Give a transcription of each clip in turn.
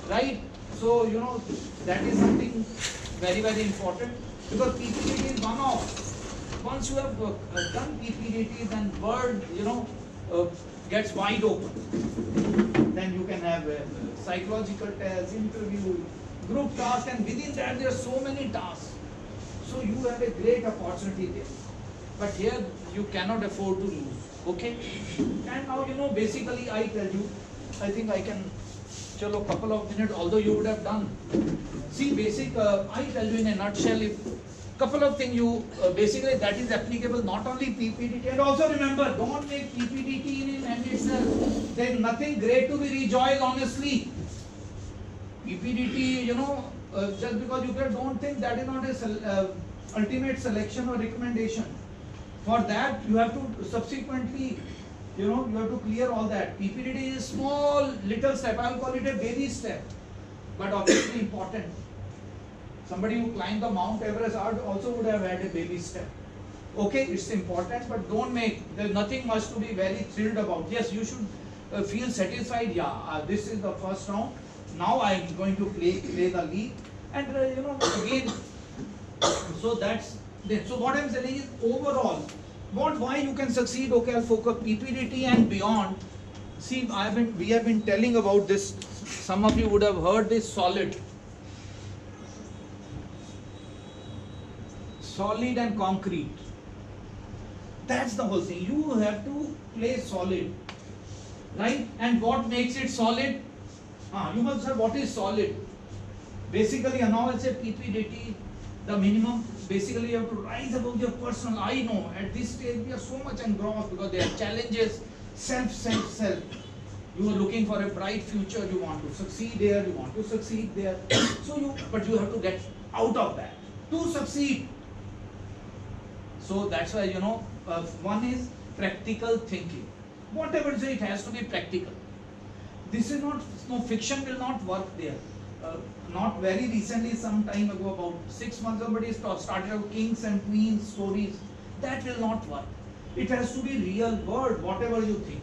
right? So that is something very very important, because PPDT is one of. Once you have done PPDT, then world gets wide open. Then you can have psychological tests, interview, group task, and within that there are so many tasks. So you have a great opportunity there. But here you cannot afford to lose. Okay? And now basically I tell you, I think I can chalo couple of minutes, although you would have done. See, basic I tell you in a nutshell, if couple of things you basically that is applicable not only PPDT, and also remember, don't make PPDT in and itself. There is nothing great to be rejoiced, honestly. PPDT, just because you get, don't think that is not a ultimate selection or recommendation. For that you have to subsequently, you have to clear all that. PPDT is small little step. I will call it a baby step, but obviously important. Somebody who climbed the Mount Everest also would have had a baby step. Okay, it's important, but don't make, there's nothing much to be very thrilled about. Yes, you should feel satisfied. Yeah, this is the first round. Now I'm going to play the league, and again. So that's it. So what I'm saying is, overall, why you can succeed. Okay, I'll focus PPDT and beyond. See, we have been telling about this. Some of you would have heard this solid and concrete. That's the whole thing. You have to play solid, right? And what makes it solid? You must say what is solid. Basically, now I'll say PPDT, the minimum. Basically, you have to rise above your personal. I know at this stage we are so much engrossed because there are challenges. Self. You are looking for a bright future. You want to succeed here. You want to succeed there. But you have to get out of that to succeed. So that's why one is practical thinking. Whatever it is, it has to be practical. This is not, no, fiction will not work there. Not very recently, some time ago, about 6 months, somebody started out kings and queens stories. That will not work. It has to be real world, whatever you think.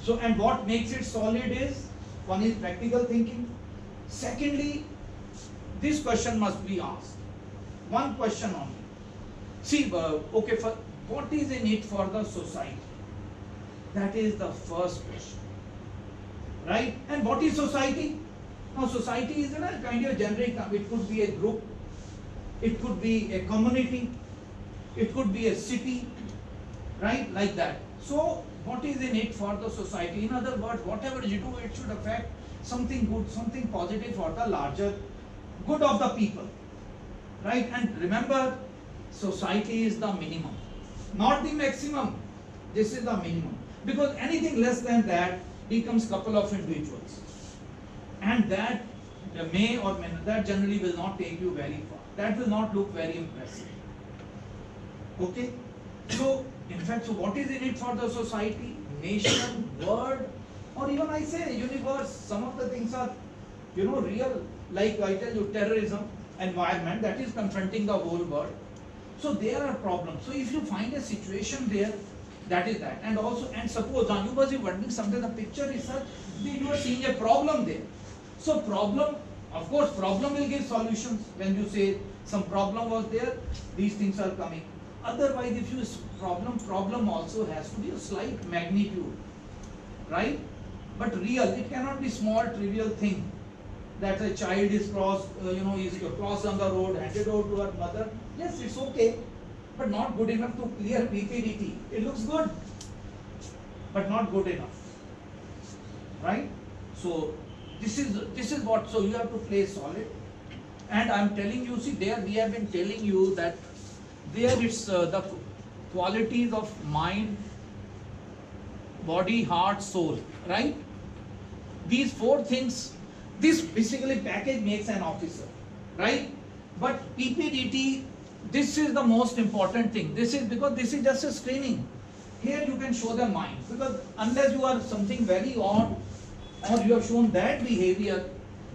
So, and what makes it solid is, one is practical thinking. Secondly, this question must be asked. One question only. See, okay, what is in it for the society? That is the first question. Right? And what is society? Now, society is a kind of generic term. It could be a group, it could be a community, it could be a city, right? Like that. So, what is in it for the society? In other words, whatever you do, it should affect something good, something positive for the larger good of the people, right? And remember, society is the minimum, not the maximum. This is the minimum, because anything less than that becomes couple of individuals, and that may or may not, that generally will not take you very far. That will not look very impressive. Okay, so in fact, so what is in it for the society, nation, world, or even I say universe? Some of the things are real, like I tell you, terrorism, environment, that is confronting the whole world. So there are problems. So if you find a situation there, that is that. And also, and suppose you must be wondering something, the picture is such that you are seeing a problem there. So problem, of course, problem will give solutions. When you say some problem was there, these things are coming. Otherwise, if you problem also has to be a slight magnitude, right? But real, it cannot be small trivial thing that a child is crossed, is crossed on the road, handed over to her mother. Yes, it's okay, but not good enough to clear PPDT. It looks good, but not good enough, right? So this is what. So you have to play solid, and I'm telling you. See, there we have been telling you that there it's the qualities of mind, body, heart, soul, right? These four things. This basically package makes an officer, right? But PPDT, this is the most important thing. This is because this is just a screening. Here you can show the mind, because unless you are something very odd or you have shown that behavior,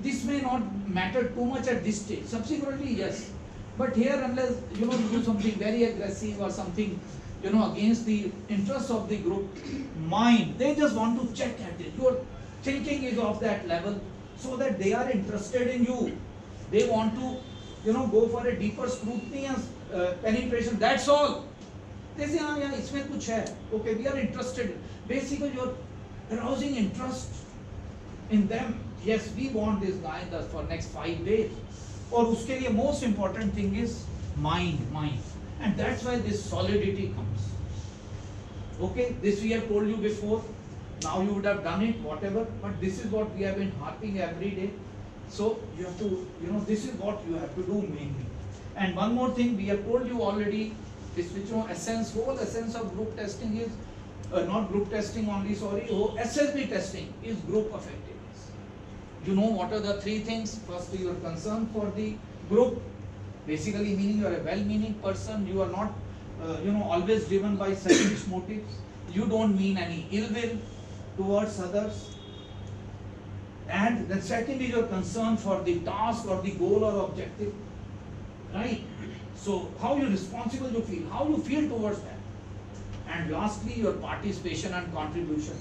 this may not matter too much at this stage. Subsequently, yes. But here, unless you do something very aggressive or something against the interests of the group, mind, they just want to check at it. Your thinking is of that level. so that they are interested in you. They want to, go for a deeper scrutiny and penetration. That's all. They say, "हाँ यार इसमें कुछ है." Okay, we are interested. Basically, you're arousing interest in them. Yes, we want this guy for next 5 days. और उसके लिए most important thing is mind, and that's why this solidity comes. Okay, this we have told you before. Now you would have done it, whatever. But this is what we have been harping every day. So you have to, this is what you have to do mainly. And one more thing we have told you already. This which whole essence of group testing is not group testing only. Sorry, SSB testing is group effectiveness. You know what are the 3 things? First, your concern for the group. Basically, meaning you are a well-meaning person. You are not, always driven by selfish motives. You don't mean any ill will towards others. And the second is your concern for the task or the goal or objective. Right? So, how you responsible you feel, how you feel towards that. And lastly, your participation and contribution.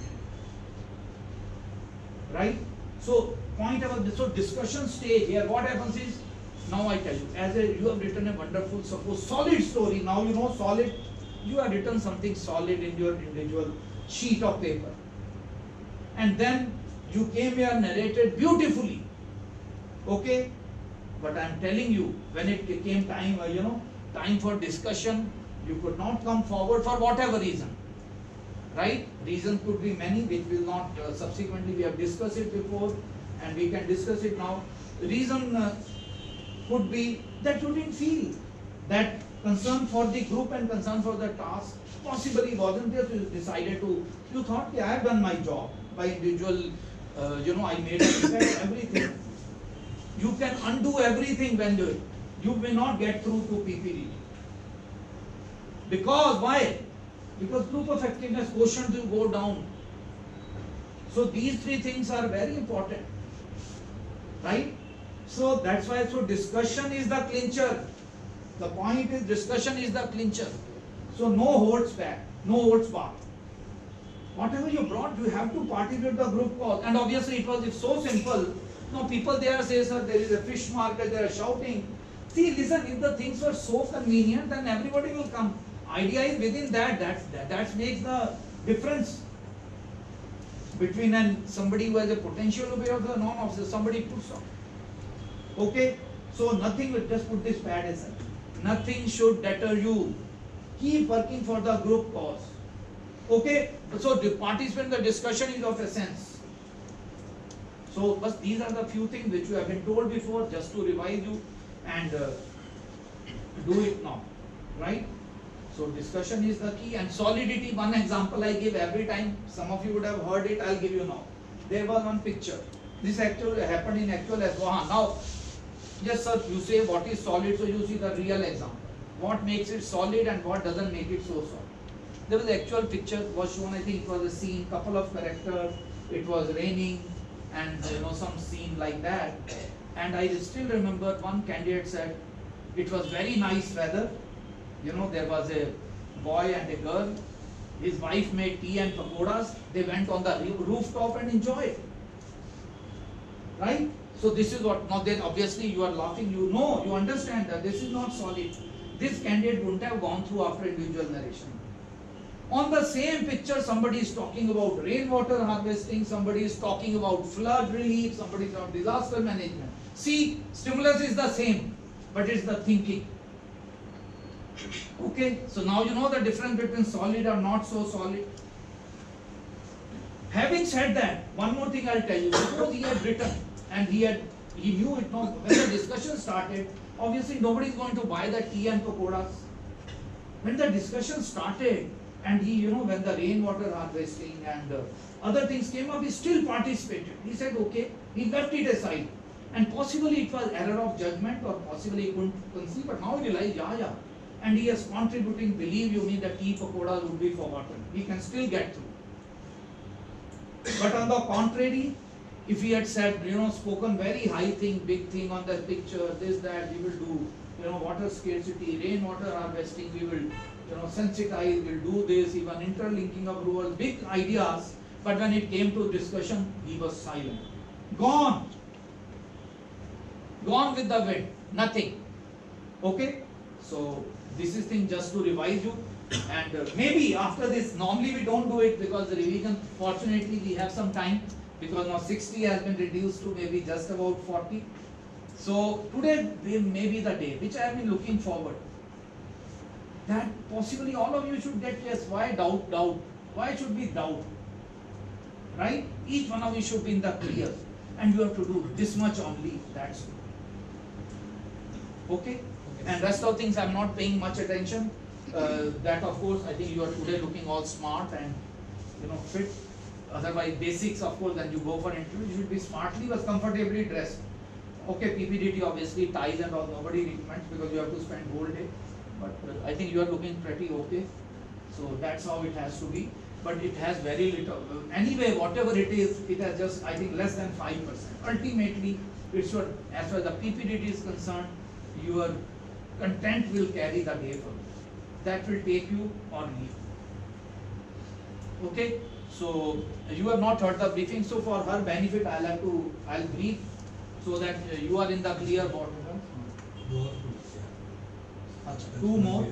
Right? So, point about this. So, discussion stage here, what happens is, now I tell you, you have written a wonderful, suppose, solid story. Now you know solid, you have written something solid in your individual sheet of paper. And then you came here, narrated beautifully. Okay? But I am telling you, when it came time, time for discussion, you could not come forward for whatever reason. Right? Reasons could be many, which will not, subsequently we have discussed it before, and we can discuss it now. Reason could be that you didn't feel that concern for the group and concern for the task possibly wasn't there, so you decided to, you thought, I have done my job by individual, I made everything. You can undo everything when you may not get through to PPD. Because why? Because group effectiveness quotient will go down. So these 3 things are very important. Right? So that's why discussion is the clincher. The point is discussion is the clincher. So no holds back, no holds back. Whatever you brought, you have to participate the group cause. And obviously it was so simple. No, people there say, sir, there is a fish market, they are shouting. See, listen, if the things were so convenient, then everybody will come. Idea is within that makes the difference between somebody who has a potential to be officer, non-officer, somebody puts up. Okay? So nothing will, just put this pad aside. Nothing should deter you. Keep working for the group cause. Okay? So the participant, the discussion is of essence. So, but these are the few things which you have been told before, just to revise you and do it now, right? So, discussion is the key, and solidity. One example I give every time. Some of you would have heard it. I'll give you now. There was one picture. This actually happened in actual Aswahan. Now, yes, sir. You say what is solid, so you see the real example. What makes it solid and what doesn't make it so solid. There was the actual picture was shown. I think it was a scene, couple of characters. It was raining. And some scene like that, and I still remember one candidate said it was very nice weather. There was a boy and a girl. His wife made tea and pakoras. They went on the rooftop and enjoyed. Right? So this is what. Now then, obviously you are laughing. You understand that this is not solid. This candidate wouldn't have gone through after individual narration. On the same picture, somebody is talking about rainwater harvesting, somebody is talking about flood relief, somebody is about disaster management. See, stimulus is the same, but it's the thinking. Okay, so now you know the difference between solid or not so solid. Having said that, one more thing I'll tell you. Suppose he had written and he knew it. Now, when the discussion started, obviously nobody is going to buy the tea and pakoras. When the discussion started, and he, when the rainwater harvesting and other things came up, he still participated. He said, okay, he left it aside. And possibly it was error of judgment, or possibly he couldn't conceive, but now he realized, yeah. And he is contributing, believe you me, the tea pakoras would be forgotten. He can still get through. But on the contrary, if he had said, spoken very high thing, big thing on the picture, this, that, we will do, water scarcity, rainwater harvesting, we will sensitize, will do this, even interlinking of rules, big ideas. But when it came to discussion, he was silent. Gone. gone with the wind, nothing. Okay, so this is thing just to revise you, and maybe after this, normally we don't do it because the revision, fortunately we have some time, because now 60 has been reduced to maybe just about 40. So today may be the day which I have been looking forward, that possibly all of you should get yes. Why doubt? Why should we doubt? Right? Each one of you should be in the clear, and you have to do this much only. That's it. Okay? And rest of things I'm not paying much attention. That of course I think you are today looking all smart and fit. Otherwise basics of course, then you go for interview, you should be smartly but comfortably dressed. Okay, PPDT obviously ties and all nobody recommends because you have to spend whole day. But I think you are looking pretty okay. So that's how it has to be. But it has very little. Anyway, whatever it is, it has just I think less than 5%. Ultimately, it should, as far as the PPDT is concerned, your content will carry the day for you. That will take you or leave. Okay, so you have not heard the briefing, so for her benefit I'll brief so that you are in the clear what. Two more.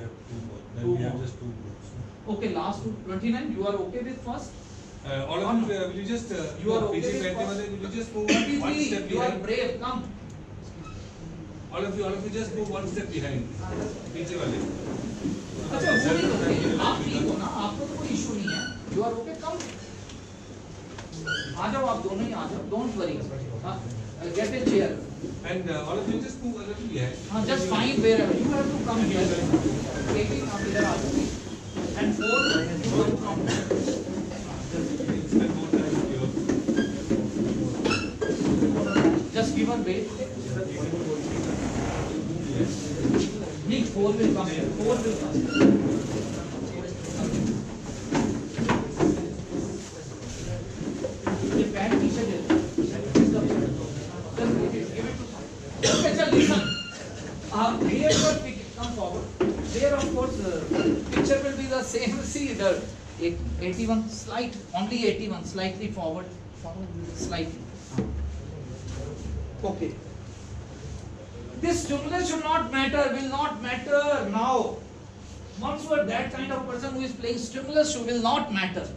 Then we have just two groups. Okay, last 29, you are okay with first? All of you, will you just you are okay with will you just move one step you are behind? brave, come. All of you just move one step behind. पीछे वाले. अच्छा वो नहीं होते, आप ठीक हो ना, आपको तो कोई इशू नहीं है. You are okay, come. आ जाओ आप दोनों ही आ जाओ, don't worry. Get a chair. And all of you just move a little behind. Just find wherever you have to come here. Taking आप इधर आ जाओ. And four, you come from there. Spend more time here. Just give her weight. नहीं, four will come here. Four will come here. ये पैर पीछे दे दो. Okay, sir, listen. Here you are come forward. There, of course, picture will be the same. See, the 81 slight, only 81, slightly forward, slightly. Okay. This stimulus should not matter, will not matter now. Once you are that kind of person who is playing stimulus, will not matter.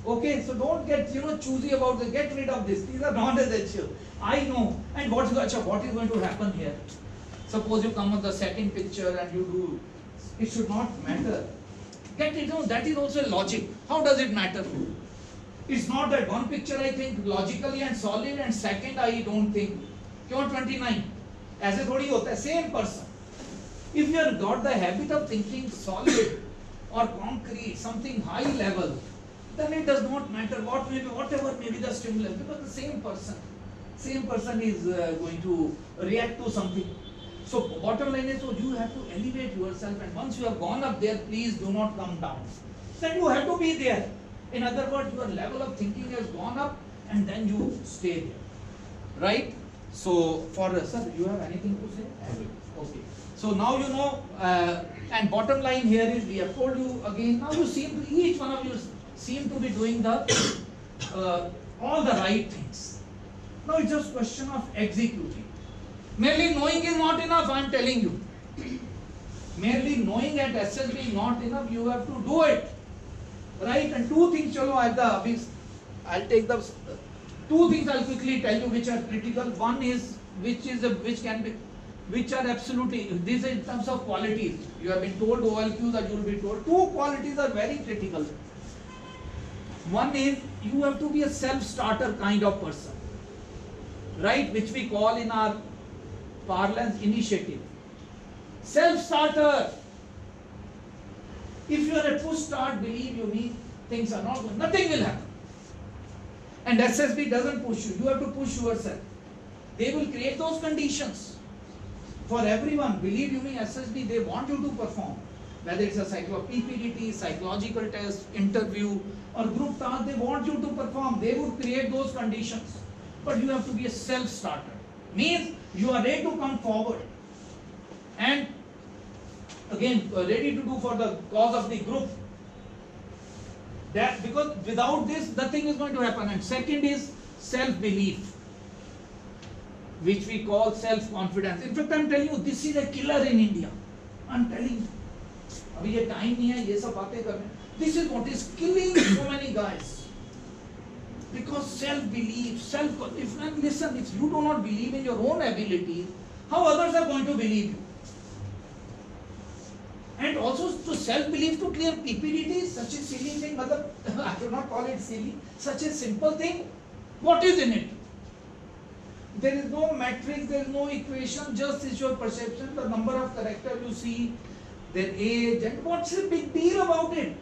Okay, so don't get choosy about this. Get rid of this. These are not essential. I know. And what is going to happen here? Suppose you come on the second picture and you do. It should not matter. Get it? That is also logic. How does it matter? It's not that one picture I think logically and solid, and second I don't think. क्यों 29? ऐसे थोड़ी होता है. Same person. If you have got the habit of thinking solid or concrete, something high level, then it does not matter whatever may be the stimulus, because the same person is going to react to something. So bottom line is, so you have to elevate yourself, and once you have gone up there, please do not come down. Then you have to be there. In other words, your level of thinking has gone up, and then you stay there, right? So for sir, you have anything to say? Okay. So now you know, and bottom line here is, we have told you again. Now you seem to, each one of you seem to be doing the all the right things. Now it's just question of executing. Merely knowing is not enough, I am telling you. Merely knowing at SSB is not enough, you have to do it. Right? And two things, I'll take the two things I'll quickly tell you which are critical. One is which are absolutely, this is in terms of qualities. You have been told OLQ that you will be told. Two qualities are very critical. One is, you have to be a self-starter kind of person, right? Which we call in our parlance initiative. Self-starter. If you are a push start, believe you me, things are not going, nothing will happen. And SSB doesn't push you. You have to push yourself. They will create those conditions for everyone. Believe you me, SSB, they want you to perform. Whether it's a PPDT, psychological test, interview, or group task, they want you to perform. They will create those conditions. But you have to be a self-starter. Means you are ready to come forward. And again, ready to do for the cause of the group. That, because without this, nothing is going to happen. And second is self-belief. which we call self-confidence. In fact, I'm telling you, this is a killer in India. I'm telling you. अभी ये time नहीं है ये सब बातें करने. This is what is killing so many guys. Because self-belief, listen, if you do not believe in your own abilities, how others are going to believe you? And also to self-belief to clear PPDT is such a silly thing, but I do not call it silly, such a simple thing. What is in it? There is no matrix, there is no equation, just is your perception, the number of characters you see, their age, and what's the big deal about it?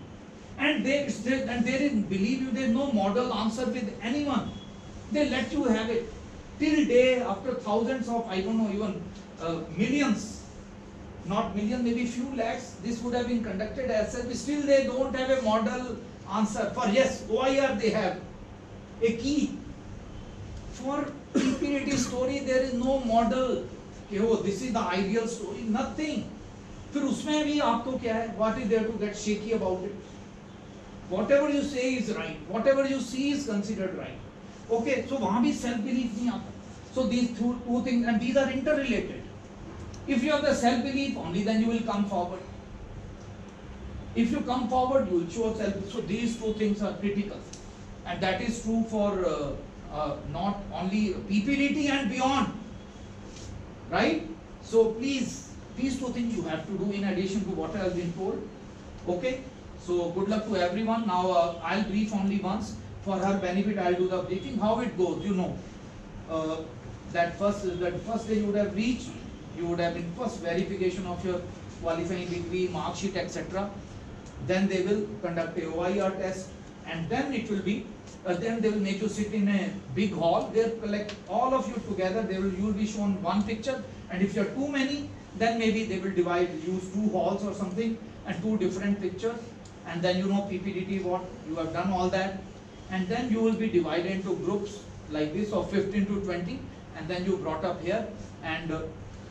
And there is, believe you, there is no model answer with anyone. They let you have it. Till day, after thousands of, I don't know, even millions, not million, maybe few lakhs, this would have been conducted as such. Still they don't have a model answer. For yes, OIR they have a key. For PPDT story, there is no model. कि oh, this is the ideal story. Nothing. फिर उसमें भी आपको क्या है? What is there to get shaky about it? Whatever you say is right. Whatever you see is considered right. Okay, so वहाँ भी self belief नहीं आता. So these two things, and these are interrelated. If you have the self belief, only then you will come forward. If you come forward, you will show self. So these two things are critical, and that is true for not only PPDT and beyond. Right? So please, these two things you have to do in addition to what has been told. Okay? So good luck to everyone. Now I'll brief only once. For her benefit, I'll do the briefing. How it goes, you know. That first day you would have reached, you would have been first verification of your qualifying degree, mark sheet, etc. Then they will conduct a OIR test, and then it will be, then they will make you sit in a big hall. They'll collect all of you together. You will be shown one picture, and if you are too many, then maybe they will use two halls or something and two different pictures. And then you know PPDT what, you have done all that. And then you will be divided into groups like this of 15 to 20, and then you brought up here. And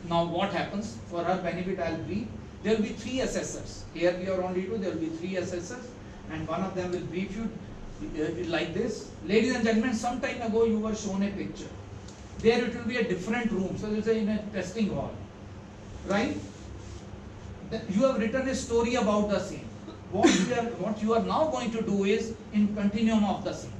now what happens, for her benefit I'll brief. There will be 3 assessors. Here we are only 2, there will be 3 assessors, and one of them will brief you like this. Ladies and gentlemen, some time ago you were shown a picture. There it will be a different room, so it's in a testing hall. Right? You have written a story about the same. What you are now going to do is in continuum of the same.